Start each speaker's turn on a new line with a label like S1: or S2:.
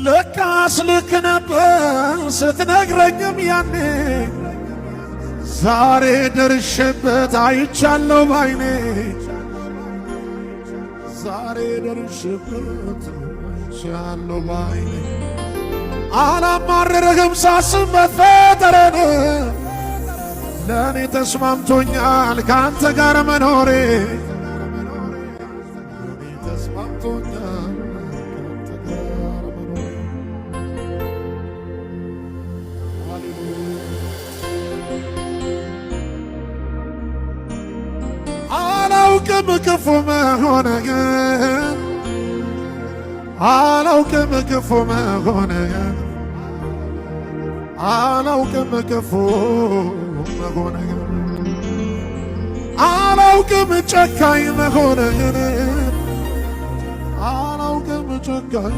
S1: ለካስ ልክ ነበር ስትነግረኝም ያኔ ዛሬ ደርሼበት አይቻለሁ ባይኔ ዛሬ ደርሼበት አይቻለሁ ባይኔ አላማረረህም ሳስብ መፈጠሬን ለእኔ ተስማምቶኛል ካንተ ጋር መኖሬ ለእኔ ተስማምቶኛል ካንተ ጋር መኖሬ አላውቅም ክፉ መሆንህን አላውቅም ክፉ መሆንህን አላውቅም ክፉ መሆንህን አላውቅም ጨካኝ መሆንህን አላውቅም ጨካኝ